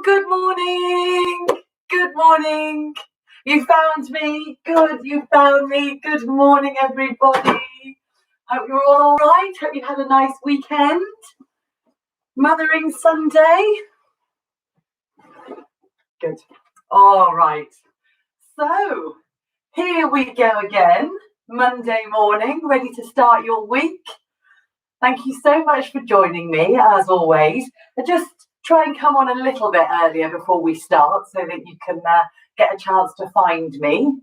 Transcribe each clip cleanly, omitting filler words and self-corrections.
Good morning. Good morning. You found me. Good, you found me. Good morning, everybody. Hope you're all right. Hope you had a nice weekend. Mothering Sunday. Good. All right. So, here we go again. Monday morning, ready to start your week. Thank you so much for joining me, as always. I just try and come on a little bit earlier before we start so that you can get a chance to find me.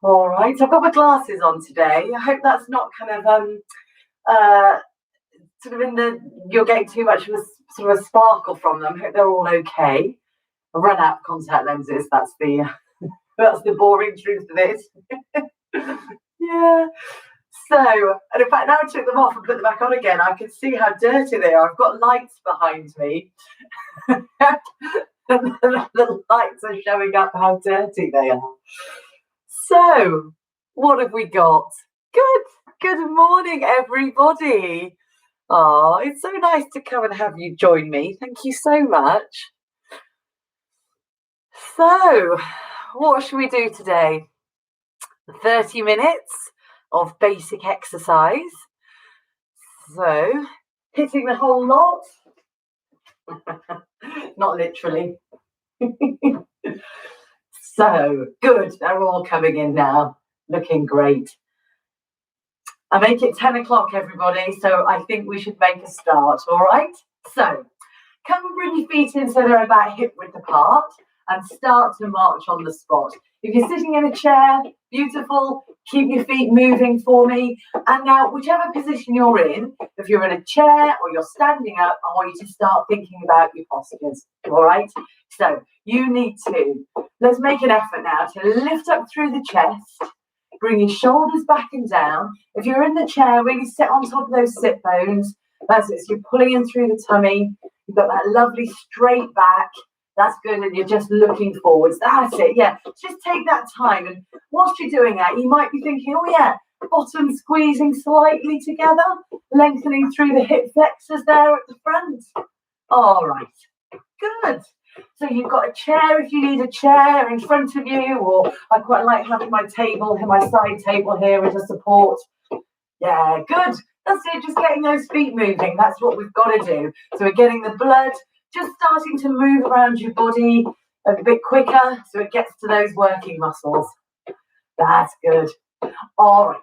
All right, I've got my glasses on today. I hope that's not kind of sort of you're getting too much of a sort of a sparkle from them. I hope they're all okay. I've run out of contact lenses. That's the boring truth of it. Yeah. So, and in fact, now I took them off and put them back on again, I can see how dirty they are. I've got lights behind me. The lights are showing up how dirty they are. So, what have we got? Good morning, everybody. Oh, it's so nice to come and have you join me. Thank you so much. So, what should we do today? 30 minutes of basic exercise. So, hitting the whole lot. Not literally. So, good. They're all coming in now. Looking great. I make it 10 o'clock, everybody, so I think we should make a start, all right? So, come and bring your feet in so they're about hip-width apart and start to march on the spot. If you're sitting in a chair, beautiful, keep your feet moving for me. And now, whichever position you're in, if you're in a chair or you're standing up, I want you to start thinking about your postures, all right? So, you need to, let's make an effort now to lift up through the chest, bring your shoulders back and down. If you're in the chair, really sit on top of those sit bones. That's it, so you're pulling in through the tummy. You've got that lovely straight back. That's good, and you're just looking forwards. That's it, yeah. Just take that time, and whilst you're doing that, you might be thinking, oh yeah, bottom squeezing slightly together, lengthening through the hip flexors there at the front. All right, good. So you've got a chair if you need a chair in front of you, or I quite like having my side table here as a support. Yeah, good. That's it, just getting those feet moving. That's what we've got to do. So we're getting the blood just starting to move around your body a bit quicker so it gets to those working muscles. That's good. All right,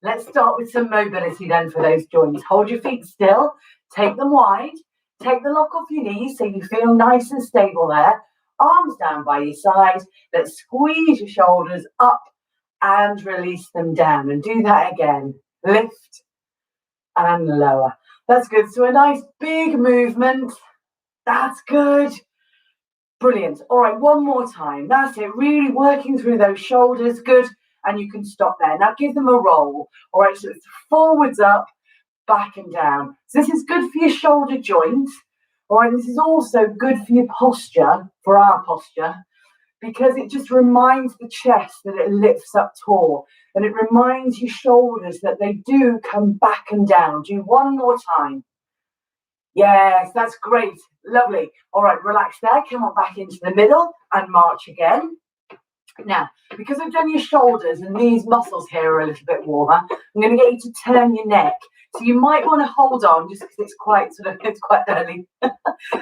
let's start with some mobility then for those joints. Hold your feet still, take them wide, take the lock off your knees so you feel nice and stable there. Arms down by your side. Let's squeeze your shoulders up and release them down. And do that again. Lift and lower. That's good. So a nice big movement. That's good. Brilliant. All right, one more time. That's it. Really working through those shoulders. Good. And you can stop there. Now give them a roll. All right, so it's forwards up, back and down. So this is good for your shoulder joint. All right, this is also good for your posture, for our posture, because it just reminds the chest that it lifts up tall, and it reminds your shoulders that they do come back and down. Do one more time. Yes, that's great. Lovely. All right, relax there. Come on back into the middle and march again. Now, because I've done your shoulders and these muscles here are a little bit warmer, I'm going to get you to turn your neck. So you might want to hold on just because it's quite early.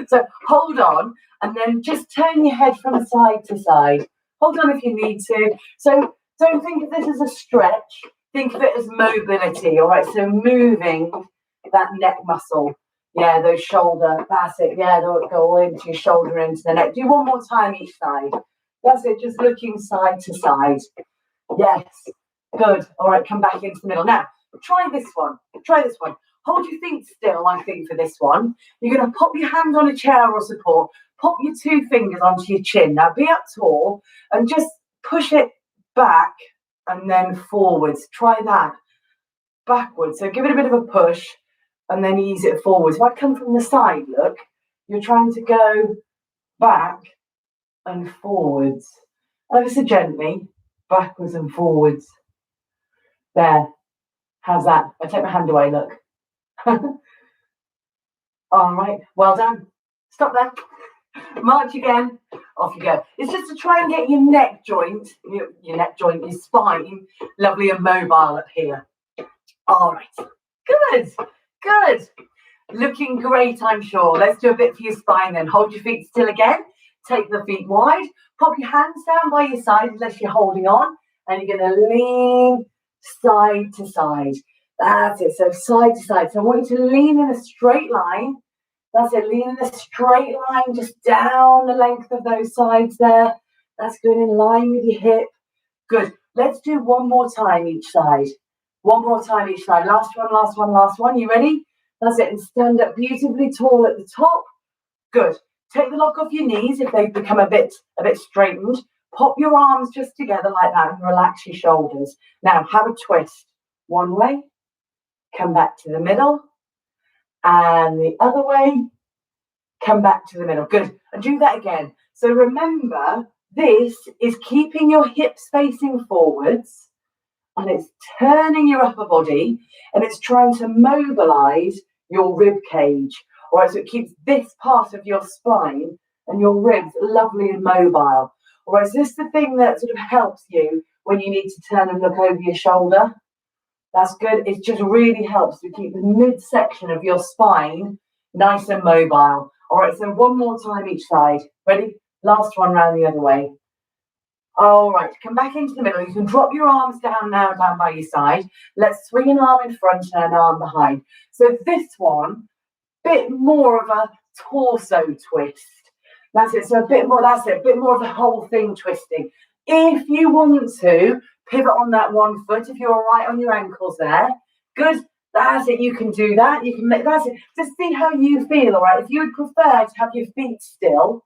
So hold on and then just turn your head from side to side. Hold on if you need to. So don't think of this as a stretch. Think of it as mobility. All right, so moving that neck muscle. Yeah, those shoulder. That's it. Yeah, they'll go into your shoulder, into the neck. Do one more time each side. That's it, just looking side to side. Yes, good. All right, come back into the middle. Now, try this one. Hold your feet still, I think, for this one. You're going to pop your hand on a chair or support. Pop your two fingers onto your chin. Now, be up tall and just push it back and then forwards. Try that. Backwards. So give it a bit of a push and then ease it forwards. If I come from the side, look, you're trying to go back and forwards, ever so gently, backwards and forwards. There. How's that? I take my hand away, look. All right, well done. Stop there. March again. Off you go. It's just to try and get your neck joint, your spine, lovely and mobile up here. All right. Good. Good. Looking great, I'm sure. Let's do a bit for your spine then. Hold your feet still again. Take the feet wide. Pop your hands down by your side unless you're holding on. And you're going to lean side to side. That's it. So side to side. So I want you to lean in a straight line. That's it. Lean in a straight line just down the length of those sides there. That's good. In line with your hip. Good. Let's do one more time each side. One more time each side. Last one, last one, last one. You ready? That's it. And stand up beautifully tall at the top. Good. Take the lock off your knees if they've become a bit straightened. Pop your arms just together like that and relax your shoulders. Now have a twist. One way. Come back to the middle. And the other way. Come back to the middle. Good. And do that again. So remember, this is keeping your hips facing forwards. And it's turning your upper body. And it's trying to mobilize your rib cage. All right, so it keeps this part of your spine and your ribs lovely and mobile. All right, so this is the thing that sort of helps you when you need to turn and look over your shoulder. That's good. It just really helps to keep the midsection of your spine nice and mobile. All right, so one more time each side. Ready? Last one round the other way. All right, come back into the middle. You can drop your arms down now, down by your side. Let's swing an arm in front and an arm behind. So this one, bit more of a torso twist. That's it. So a bit more, that's it. A bit more of the whole thing twisting. If you want to pivot on that one foot, if you're all right on your ankles there, good. That's it. You can do that. You can make, that's it. Just see how you feel, all right? If you would prefer to have your feet still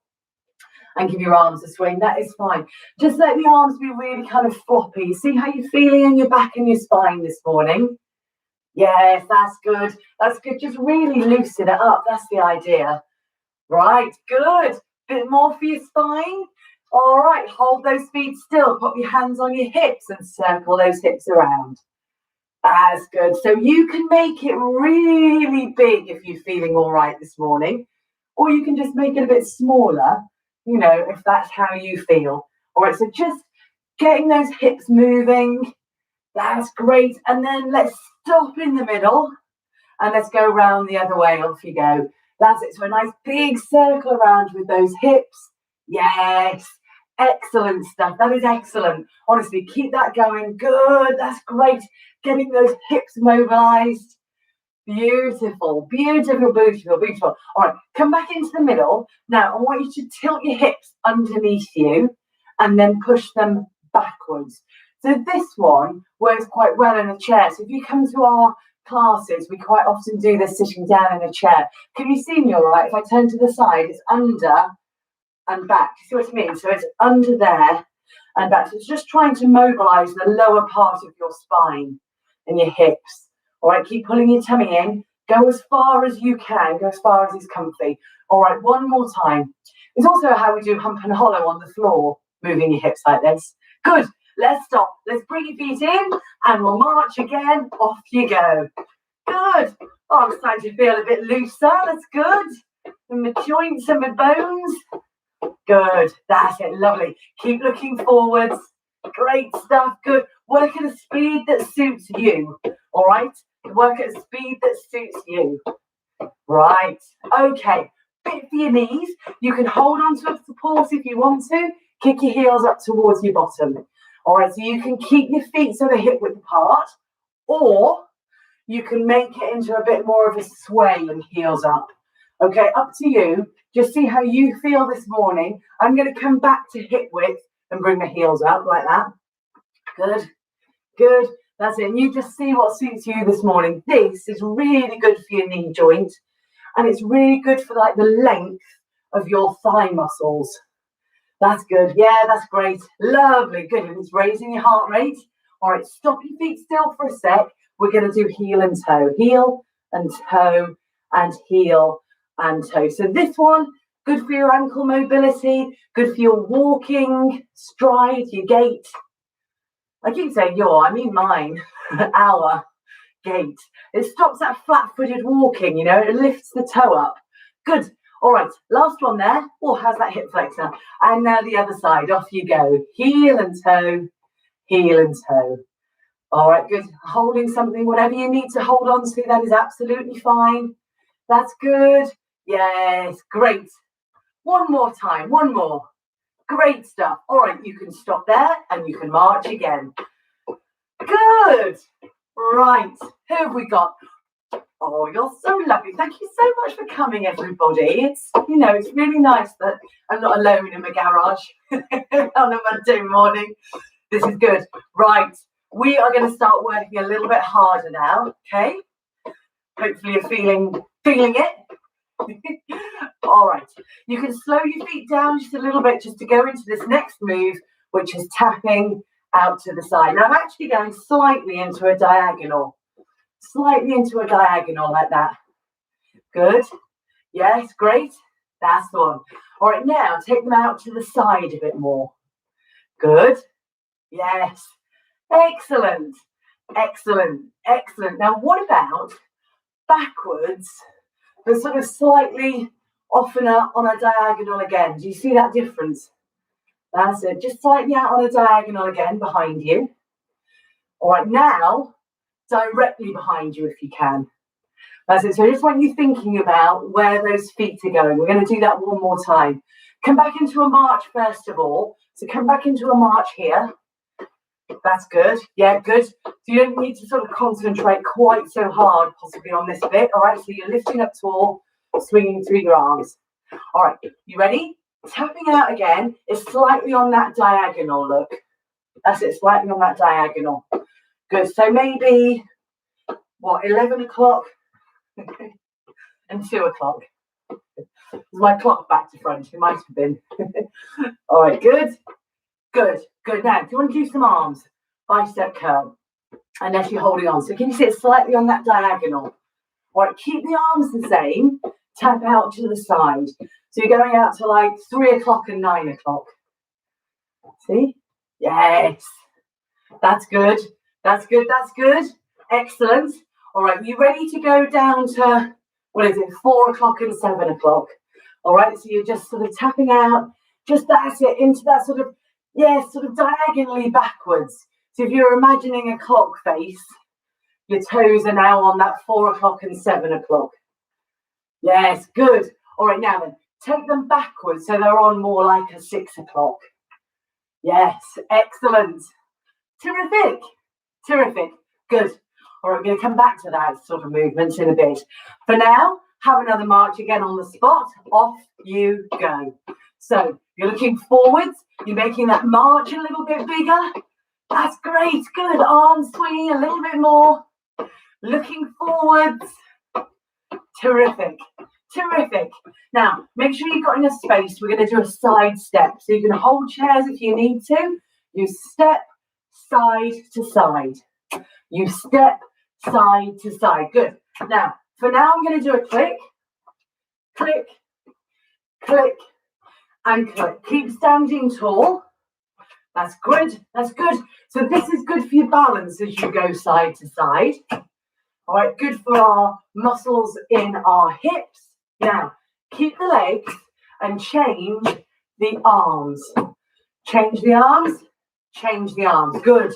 and give your arms a swing, that is fine. Just let the arms be really kind of floppy. See how you're feeling in your back and your spine this morning? Yes, that's good. That's good. Just really loosen it up. That's the idea. Right, good. Bit more for your spine. All right, hold those feet still. Put your hands on your hips and circle those hips around. That's good. So you can make it really big if you're feeling all right this morning. Or you can just make it a bit smaller, you know, if that's how you feel. All right, so just getting those hips moving. That's great. And then let's stop in the middle and let's go around the other way. Off you go. That's it. So a nice big circle around with those hips. Yes. Excellent stuff. That is excellent. Honestly, keep that going. Good. That's great. Getting those hips mobilized. Beautiful. Beautiful, beautiful, beautiful. All right. Come back into the middle. Now, I want you to tilt your hips underneath you and then push them backwards. So this one works quite well in a chair. So if you come to our classes, we quite often do this sitting down in a chair. Can you see me all right? If I turn to the side, it's under and back. You see what I mean? So it's under there and back. So it's just trying to mobilize the lower part of your spine and your hips. All right, keep pulling your tummy in. Go as far as you can. Go as far as is comfy. All right, one more time. It's also how we do hump and hollow on the floor, moving your hips like this. Good. Let's stop. Let's bring your feet in and we'll march again. Off you go. Good. Oh, I'm starting to feel a bit looser. That's good. And my joints and my bones. Good. That's it. Lovely. Keep looking forwards. Great stuff. Good. Work at a speed that suits you. All right. Work at a speed that suits you. Right. Okay. Bit for your knees. You can hold on to a support if you want to. Kick your heels up towards your bottom. All right, so you can keep your feet so they're hip width apart, or you can make it into a bit more of a sway and heels up. Okay, up to you. Just see how you feel this morning. I'm going to come back to hip width and bring the heels up like that. Good, good. That's it. And you just see what suits you this morning. This is really good for your knee joint, and it's really good for like the length of your thigh muscles. That's good. Yeah, that's great. Lovely. Good. And it's raising your heart rate. All right, stop your feet still for a sec. We're going to do heel and toe. Heel and toe and heel and toe. So this one, good for your ankle mobility, good for your walking, stride, your gait. I keep saying your, I mean mine, our gait. It stops that flat-footed walking, you know, it lifts the toe up. Good. All right, last one there. Oh, how's that hip flexor? And now the other side. Off you go. Heel and toe, heel and toe. All right, good. Holding something, whatever you need to hold on to, that is absolutely fine. That's good. Yes, great. One more time, one more. Great stuff. All right, you can stop there and you can march again. Good. Right, who have we got? Oh, you're so lovely. Thank you so much for coming, everybody. It's, it's really nice that I'm not alone in my garage on a Monday morning. This is good. Right, we are going to start working a little bit harder now, okay? Hopefully you're feeling it. All right, you can slow your feet down just a little bit just to go into this next move, which is tapping out to the side. Now I'm actually going slightly into a diagonal. Slightly into a diagonal like that. Good. Yes, great. That's the one. All right, now take them out to the side a bit more. Good. Yes. Excellent. Excellent. Excellent. Now, what about backwards, but sort of slightly off on a diagonal again? Do you see that difference? That's it. Just slightly out on a diagonal again behind you. All right, now directly behind you if you can. That's it. So I just want you thinking about where those feet are going. We're going to do that one more time. Come back into a march first of all. So come back into a march here. That's good. Yeah, good. So you don't need to sort of concentrate quite so hard possibly on this bit. All right, so you're lifting up tall, swinging through your arms. All right, you ready? Tapping out again is slightly on that diagonal, look. That's it, slightly on that diagonal. Good. So maybe, 11 o'clock and 2 o'clock. Is my clock back to front? It might have been. All right, good. Good. Good. Now, do you want to do some arms? Bicep curl. Unless you're holding on. So can you sit slightly on that diagonal? All right, keep the arms the same. Tap out to the side. So you're going out to like 3 o'clock and 9 o'clock. See? Yes. That's good. That's good. That's good. Excellent. All right. You ready to go down to, 4 o'clock and 7 o'clock? All right. So you're just sort of tapping out. Just that's it. Into that sort of, sort of diagonally backwards. So if you're imagining a clock face, your toes are now on that 4 o'clock and 7 o'clock. Yes. Good. All right. Now then, take them backwards so they're on more like a 6 o'clock. Yes. Excellent. Terrific. Terrific. Good. All right, we're going to come back to that sort of movement in a bit. For now, have another march again on the spot. Off you go. So you're looking forwards. You're making that march a little bit bigger. That's great. Good. Arms swinging a little bit more. Looking forwards. Terrific. Terrific. Now, make sure you've got enough space. We're going to do a side step. So you can hold chairs if you need to. You step side to side. You step side to side. Good. Now, for now, I'm going to do a click, click, click, and click. Keep standing tall. That's good. That's good. So this is good for your balance as you go side to side. All right, good for our muscles in our hips. Now, keep the legs and change the arms. Change the arms. Change the arms. Good.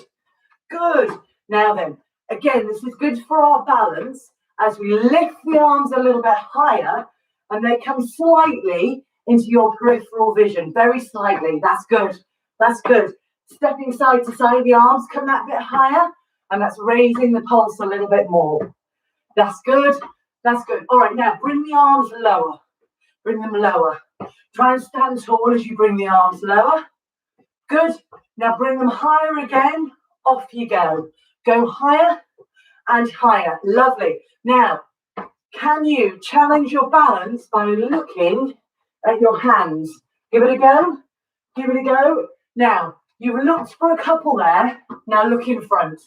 Good. Now then, again, this is good for our balance as we lift the arms a little bit higher and they come slightly into your peripheral vision, very slightly. That's good. That's good. Stepping side to side, the arms come that bit higher and that's raising the pulse a little bit more. That's good. That's good. All right, now bring the arms lower. Bring them lower. Try and stand tall as you bring the arms lower. Good. Now bring them higher again. Off you go. Go higher and higher. Lovely. Now, can you challenge your balance by looking at your hands? Give it a go. Give it a go. Now, you've looked for a couple there. Now look in front.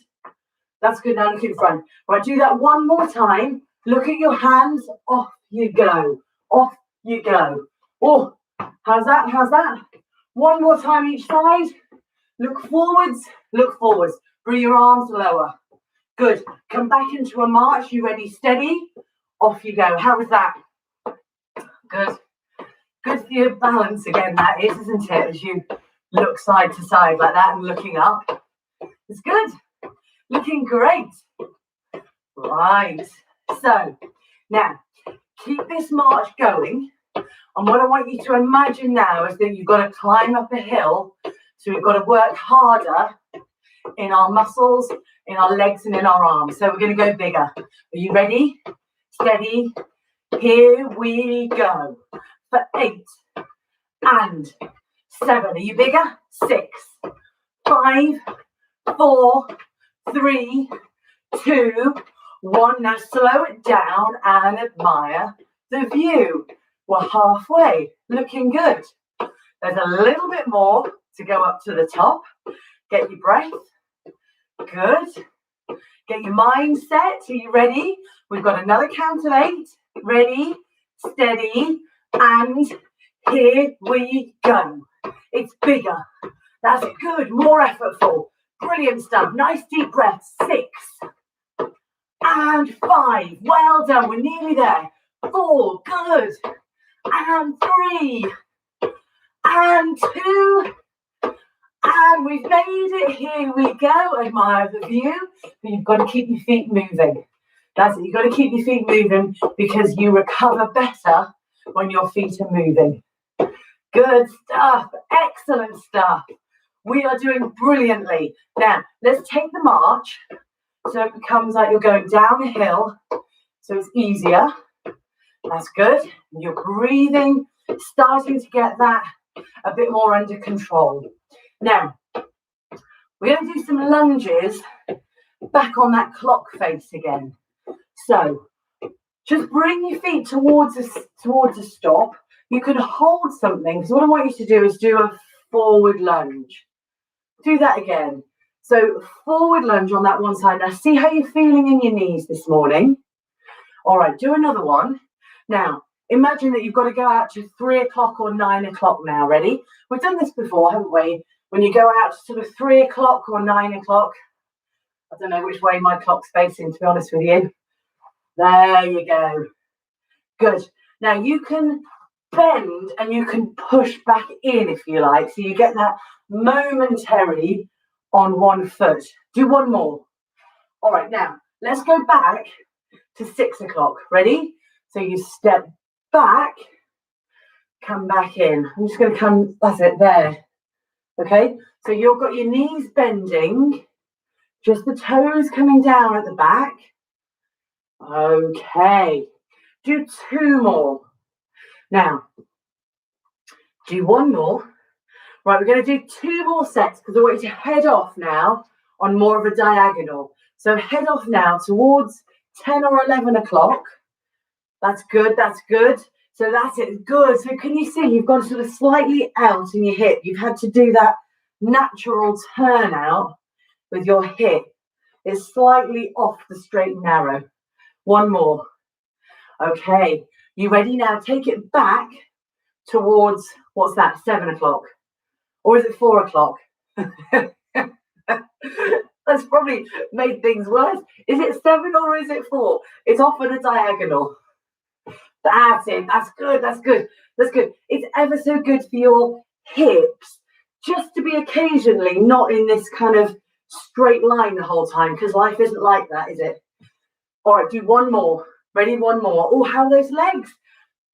That's good. Now look in front. Right, do that one more time. Look at your hands. Off you go. Off you go. Oh, how's that? How's that? One more time each side. Look forwards. Look forwards. Bring your arms lower. Good. Come back into a march. You ready? Steady. Off you go. How was that? Good. for your balance again, that is, isn't it? As you look side to side like that and looking up. It's good. Looking great. Right. So now keep this march going. And what I want you to imagine now is that you've got to climb up a hill. So we've got to work harder in our muscles, in our legs and in our arms. So we're going to go bigger. Are you ready? Steady. Here we go. For 8 and 7. Are you bigger? 6, 5, 4, 3, 2, 1. Now slow it down and admire the view. We're halfway. Looking good. There's a little bit more to go up to the top. Get your breath. Good. Get your mind set. Are you ready? We've got another count of 8. Ready, steady, and here we go. It's bigger. That's good. More effortful. Brilliant stuff. Nice deep breath. 6 and 5. Well done. We're nearly there. 4. Good. And 3 and 2. And we've made it. Here we go. Admire the view. But you've got to keep your feet moving. That's it. You've got to keep your feet moving because you recover better when your feet are moving. Good stuff. Excellent stuff. We are doing brilliantly. Now, let's take the march. So it becomes like you're going down a hill. So it's easier. That's good. You're breathing, starting to get that a bit more under control. Now, we're going to do some lunges back on that clock face again. So just bring your feet towards a stop. You can hold something, because what I want you to do is do a forward lunge. Do that again. So forward lunge on that one side. Now see how you're feeling in your knees this morning. All right, do another one. Now, imagine that you've got to go out to 3 o'clock or 9 o'clock now. Ready? We've done this before, haven't we? When you go out to sort of 3 o'clock or 9 o'clock. I don't know which way my clock's facing, to be honest with you. There you go. Good. Now you can bend and you can push back in if you like. So you get that momentary on one foot. Do one more. All right, now let's go back to 6 o'clock. Ready? So you step back, come back in. I'm just going to come, that's it, there. Okay, so you've got your knees bending, just the toes coming down at the back. Okay, do 2 more. Now, do 1 more. Right, we're going to do 2 more sets because I want you to head off now on more of a diagonal. So head off now towards 10 or 11 o'clock. That's good, that's good. So that's it, good. So can you see you've gone sort of slightly out in your hip. You've had to do that natural turn out with your hip. It's slightly off the straight and narrow. 1 more. Okay, you ready now? Take it back towards, what's that, 7 o'clock? Or is it 4 o'clock? That's probably made things worse. Is it 7 or is it 4? It's off at a diagonal. That's it. That's good. That's good. That's good. It's ever so good for your hips just to be occasionally not in this kind of straight line the whole time, because life isn't like that, is it? All right, do 1 more. Ready? 1 more. Oh, how are those legs?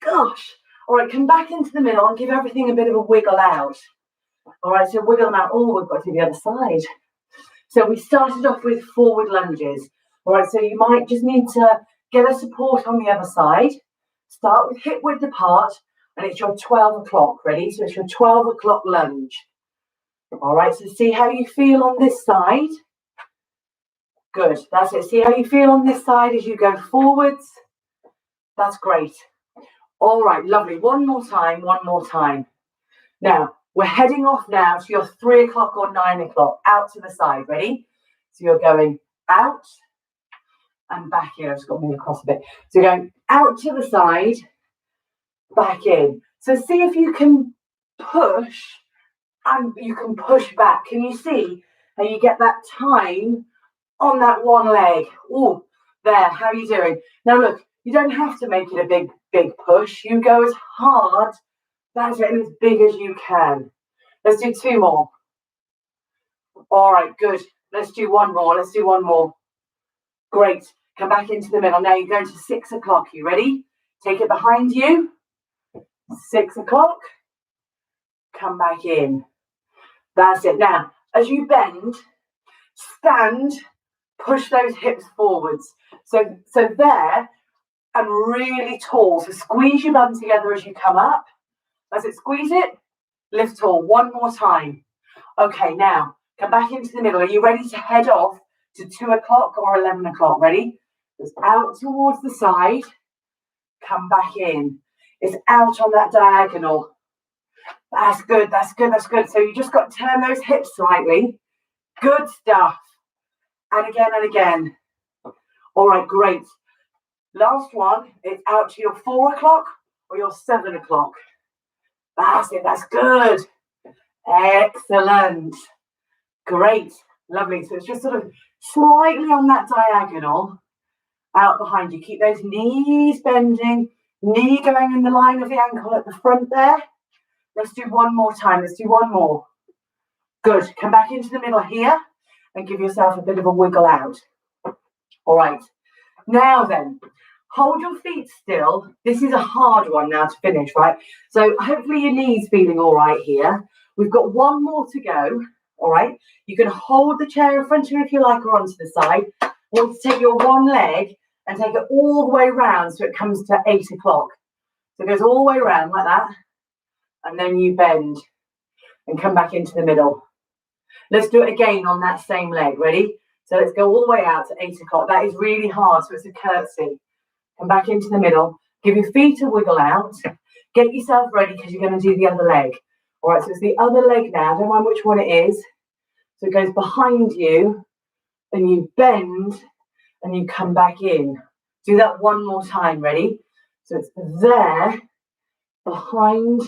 Gosh. All right, come back into the middle and give everything a bit of a wiggle out. All right, so wiggle them out. Oh, we've got to the other side. So we started off with forward lunges. All right, so you might just need to get a support on the other side. Start with hip width apart, and it's your 12 o'clock. Ready? So it's your 12 o'clock lunge. All right, so see how you feel on this side. Good, that's it. See how you feel on this side as you go forwards. That's great. All right, lovely. 1 more time, 1 more time. Now, we're heading off now to your 3 o'clock or 9 o'clock, out to the side. Ready? So you're going out and back in. I've just got to move across a bit. So you're going out to the side, back in. So see if you can push and you can push back. Can you see how you get that time on that one leg? Oh, there. How are you doing? Now look, you don't have to make it a big push. You go as hard That's it, and as big as you can. Let's do 2 more. All right, good. Let's do 1 more. Let's do 1 more. Great. Come back into the middle. Now you're going to 6 o'clock. You ready? Take it behind you. 6 o'clock. Come back in. That's it. Now, as you bend, stand, push those hips forwards. So there, and really tall. So squeeze your bum together as you come up. That's it. Squeeze it. Lift tall. 1 more time. Okay, now come back into the middle. Are you ready to head off to 2 o'clock or 11 o'clock? Ready? It's out towards the side. Come back in. It's out on that diagonal. That's good. That's good. That's good. So you just got to turn those hips slightly. Good stuff. And again and again. All right, great. Last one. It's out to your 4 o'clock or your 7 o'clock. That's it. That's good. Excellent. Great. Lovely. So it's just sort of slightly on that diagonal out behind you. Keep those knees bending. Knee going in the line of the ankle at the front there. Let's do 1 more time. Let's do 1 more. Good. Come back into the middle here and give yourself a bit of a wiggle out. All right. Now then, hold your feet still. This is a hard one now to finish, right? So hopefully your knee's feeling all right here. We've got 1 more to go. All right. You can hold the chair in front of you if you like, or onto the side. You want to take your one leg and take it all the way around so it comes to 8 o'clock. So it goes all the way around like that. And then you bend and come back into the middle. Let's do it again on that same leg. Ready? So let's go all the way out to 8 o'clock. That is really hard, so it's a curtsy. Come back into the middle. Give your feet a wiggle out. Get yourself ready because you're going to do the other leg. All right, so it's the other leg now. Don't mind which one it is. So it goes behind you, and you bend, and you come back in. Do that 1 more time. Ready? So it's there, behind,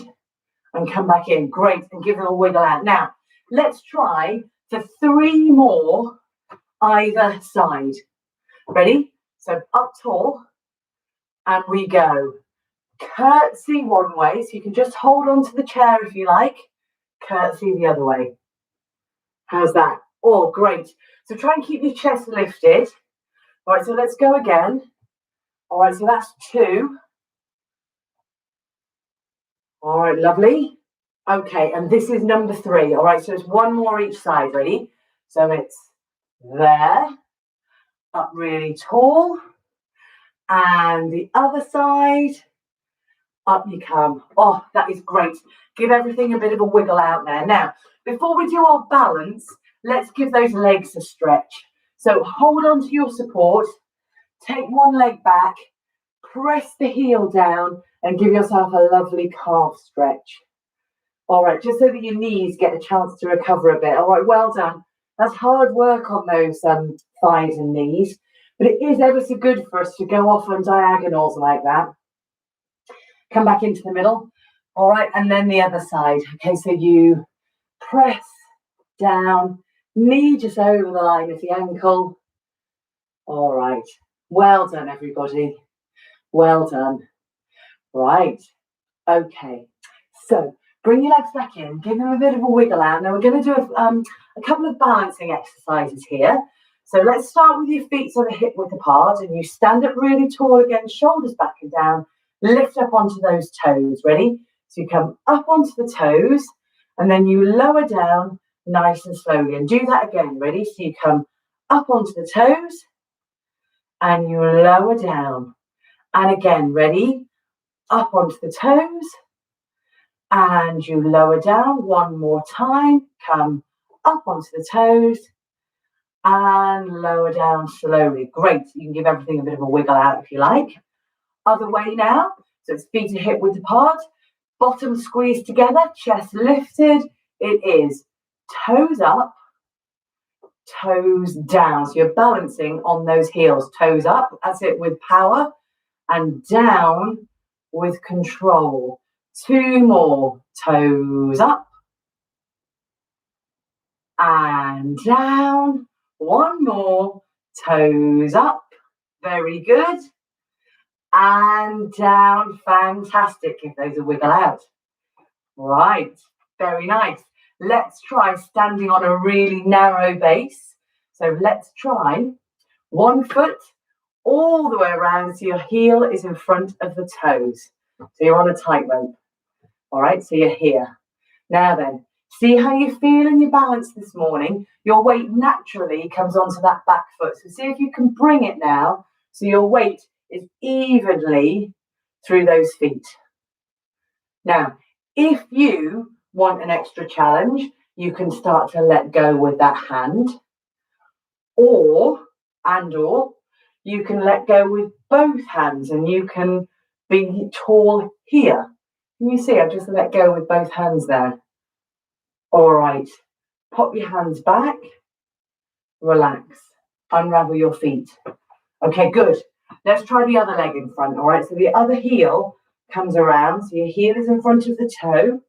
and come back in. Great, and give them a wiggle out. Now, let's try for 3 more either side. Ready? So up tall, and we go. Curtsy one way, so you can just hold on to the chair if you like. Curtsy the other way. How's that? Oh, great. So try and keep your chest lifted. All right, so let's go again. All right, so that's 2. All right, lovely. Okay, and this is number 3. All right, so it's 1 more each side. Ready? So it's there, up really tall, and the other side, up you come. Oh, that is great. Give everything a bit of a wiggle out there. Now, before we do our balance, let's give those legs a stretch. So hold on to your support, take one leg back, press the heel down, and give yourself a lovely calf stretch. All right, just so that your knees get a chance to recover a bit. All right, well done. That's hard work on those thighs and knees, but it is ever so good for us to go off on diagonals like that. Come back into the middle. All right, and then the other side. Okay, so you press down, knee just over the line of the ankle. All right, well done, everybody. Well done. Right, okay. So bring your legs back in, give them a bit of a wiggle out. Now we're going to do a couple of balancing exercises here. So let's start with your feet so they're hip width apart, and you stand up really tall again, shoulders back and down. Lift up onto those toes. Ready? So you come up onto the toes, and then you lower down nice and slowly. And do that again. Ready? So you come up onto the toes, and you lower down. And again, ready? Up onto the toes, and you lower down. 1 more time. Come up onto the toes, and lower down slowly. Great. You can give everything a bit of a wiggle out if you like. Other way now. So it's feet are hip width apart, bottom squeezed together, chest lifted. It is toes up, toes down. So you're balancing on those heels. Toes up, that's it, with power, and down with control. 2 more. Toes up and down. 1 more. Toes up. Very good. And down. Fantastic. Give those a wiggle out. Right, very nice. Let's try standing on a really narrow base. So let's try one foot all the way around so your heel is in front of the toes. So you're on a tightrope. All right, so you're here. Now then, see how you feel in your balance this morning? Your weight naturally comes onto that back foot. So see if you can bring it now so your weight is evenly through those feet. Now, if you want an extra challenge, you can start to let go with that hand, or you can let go with both hands and you can be tall here. Can you see? I just let go with both hands there. All right, pop your hands back, relax, unravel your feet. Okay, good. Let's try the other leg in front, all right? So the other heel comes around, so your heel is in front of the toe.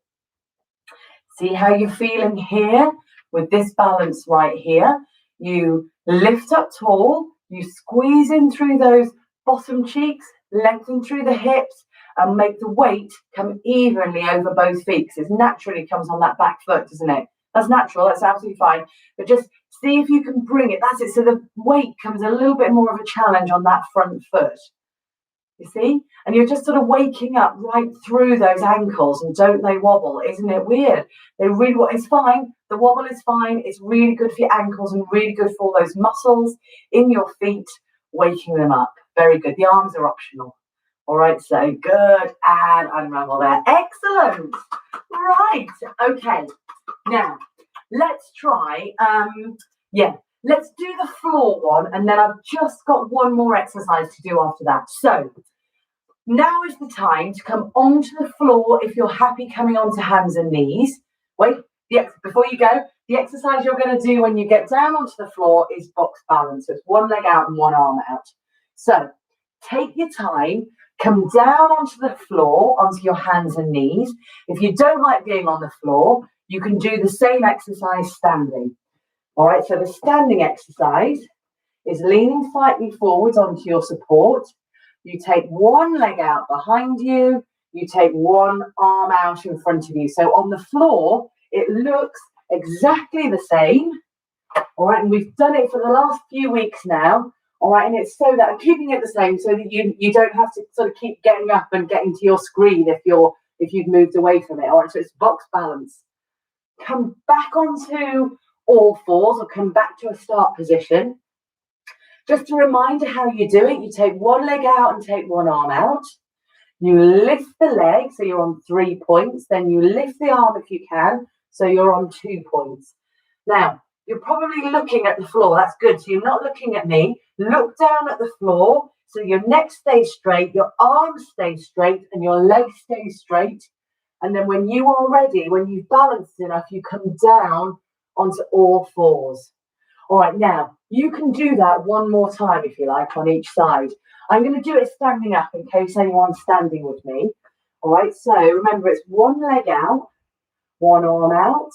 See how you're feeling here with this balance right here. You lift up tall, you squeeze in through those bottom cheeks, lengthen through the hips, and make the weight come evenly over both feet, because it naturally comes on that back foot, doesn't it? That's natural, that's absolutely fine. But just see if you can bring it, that's it, so the weight comes a little bit more of a challenge on that front foot. You see? And you're just sort of waking up right through those ankles, and don't they wobble? Isn't it weird? They really, it's fine. The wobble is fine. It's really good for your ankles and really good for all those muscles in your feet, waking them up. Very good. The arms are optional. All right, so good. And unravel there. Excellent. Right. Okay. Now, let's try, let's do the floor one, and then I've just got one more exercise to do after that. So now is the time to come onto the floor if you're happy coming onto hands and knees. Wait, before you go, the exercise you're going to do when you get down onto the floor is box balance. So it's one leg out and one arm out. So take your time, come down onto the floor, onto your hands and knees. If you don't like being on the floor, you can do the same exercise standing. All right, so the standing exercise is leaning slightly forwards onto your support. You take one leg out behind you, you take one arm out in front of you. So on the floor, it looks exactly the same. All right, and we've done it for the last few weeks now. All right, and it's so that I'm keeping it the same so that you don't have to sort of keep getting up and getting to your screen if you've moved away from it. All right, so it's box balance. Come back onto all fours or come back to a start position. Just a reminder how you do it. You take one leg out and take one arm out. You lift the leg, so you're on 3 points. Then you lift the arm if you can, so you're on 2 points. Now, you're probably looking at the floor. That's good. So you're not looking at me. Look down at the floor so your neck stays straight, your arms stay straight, and your legs stay straight. And then when you are ready, when you've balanced enough, you come down onto all fours. All right, now, you can do that one more time, if you like, on each side. I'm going to do it standing up in case anyone's standing with me. All right, so remember, it's one leg out, one arm out.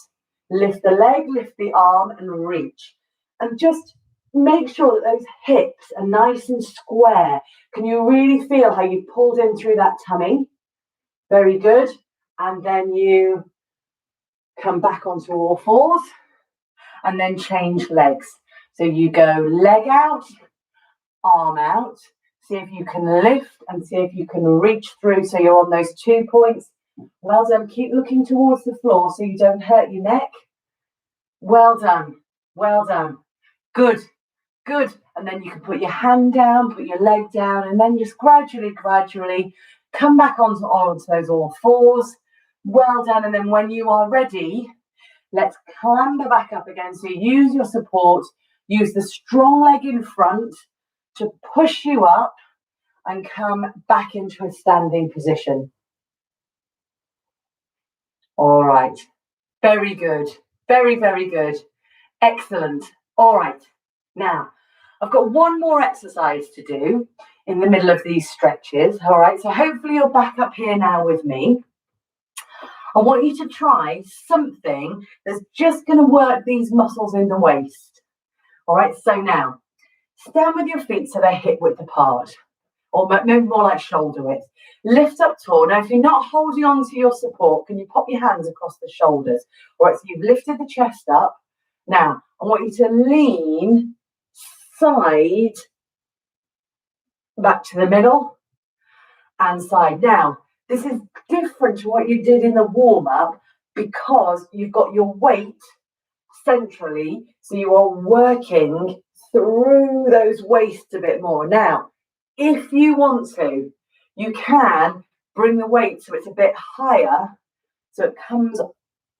Lift the leg, lift the arm, and reach. And just make sure that those hips are nice and square. Can you really feel how you pulled in through that tummy? Very good. And then you come back onto all fours and then change legs. So you go leg out, arm out. See if you can lift and see if you can reach through so you're on those 2 points. Well done. Keep looking towards the floor so you don't hurt your neck. Well done. Well done. Good. Good. And then you can put your hand down, put your leg down, and then just gradually come back onto those all fours. Well done. And then when you are ready, let's clamber back up again. So use your support, use the strong leg in front to push you up and come back into a standing position. All right. Very good. Very, very good. Excellent. All right. Now, I've got one more exercise to do in the middle of these stretches. All right. So hopefully you're back up here now with me. I want you to try something that's just going to work these muscles in the waist. All right. So now, stand with your feet so they're hip width apart. or maybe more like shoulder width. Lift up tall. Now, if you're not holding on to your support, can you pop your hands across the shoulders? All right, so you've lifted the chest up. Now, I want you to lean side back to the middle and side. Now, this is different to what you did in the warm-up because you've got your weight centrally, so you are working through those waists a bit more. Now, if you want to, you can bring the weight so it's a bit higher, so it comes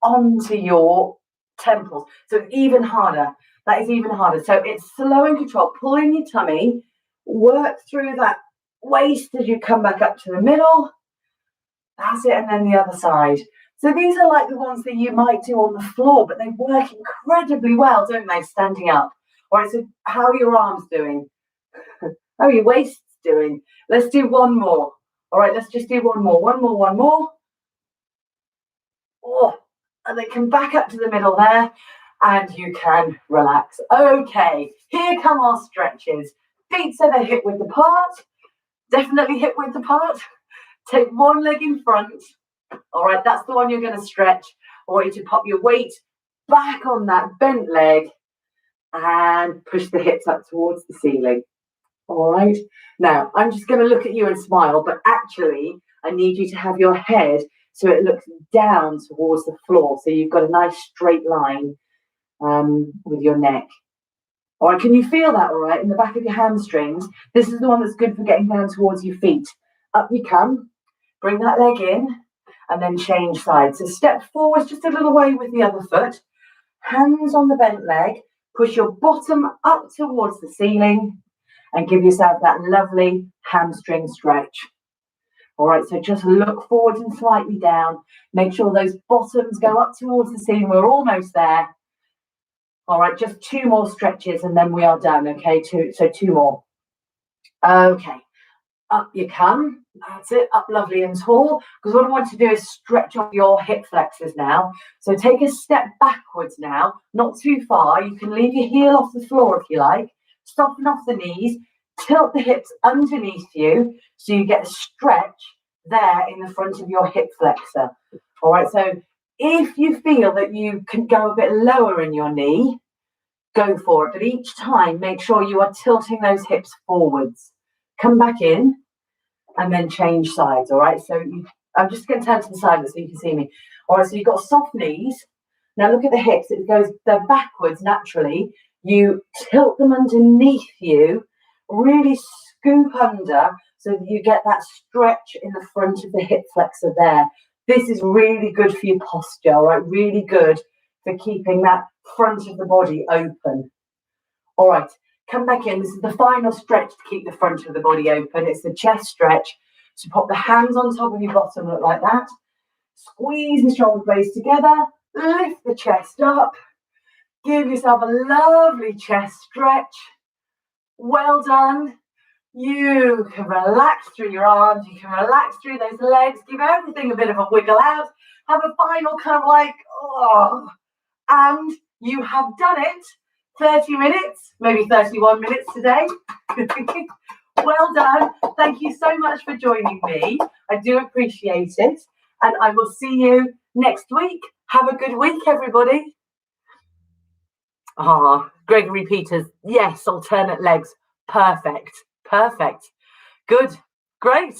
onto your temples. So it's even harder. That is even harder. So it's slow and controlled. Pull in your tummy, work through that waist as you come back up to the middle. That's it, and then the other side. So these are like the ones that you might do on the floor, but they work incredibly well, don't they, standing up? All right, so how are your arms doing? How are your waists doing? Let's do one more. All right, let's just do one more. One more. Oh, and then come back up to the middle there, and you can relax. Okay, here come our stretches. Feet so they're hip width apart. Definitely hip width apart. Take one leg in front. All right, that's the one you're going to stretch. I want you to pop your weight back on that bent leg and push the hips up towards the ceiling. All right. Now, I'm just going to look at you and smile, but actually, I need you to have your head so it looks down towards the floor. So you've got a nice straight line with your neck. All right, can you feel that all right in the back of your hamstrings? This is the one that's good for getting down towards your feet. Up you come. Bring that leg in and then change sides. So step forward just a little way with the other foot. Hands on the bent leg. Push your bottom up towards the ceiling and give yourself that lovely hamstring stretch. All right, so just look forward and slightly down. Make sure those bottoms go up towards the ceiling. We're almost there. All right, just 2 more stretches and then we are done, okay? 2 more. Okay, up you come. That's it, up lovely and tall. Because what I want to do is stretch up your hip flexors now. So take a step backwards now, not too far. You can leave your heel off the floor if you like. Soften off the knees, tilt the hips underneath you so you get a stretch there in the front of your hip flexor. All right, so if you feel that you can go a bit lower in your knee, go for it. But each time, make sure you are tilting those hips forwards. Come back in and then change sides, all right? So I'm just going to turn to the side so you can see me. All right, so you've got soft knees. Now look at the hips. They're backwards naturally. You tilt them underneath you, really scoop under so that you get that stretch in the front of the hip flexor there. This is really good for your posture, all right? Really good for keeping that front of the body open. All right, come back in. This is the final stretch to keep the front of the body open. It's the chest stretch. So pop the hands on top of your bottom, look like that. Squeeze the shoulder blades together. Lift the chest up. Give yourself a lovely chest stretch. Well done. You can relax through your arms. You can relax through those legs. Give everything a bit of a wiggle out. Have a final kind of like, oh. And you have done it. 30 minutes, maybe 31 minutes today. Well done. Thank you so much for joining me. I do appreciate it. And I will see you next week. Have a good week, everybody. Gregory Peters. Yes, alternate legs. Perfect. Good. Great.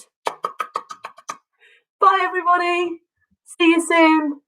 Bye, everybody. See you soon.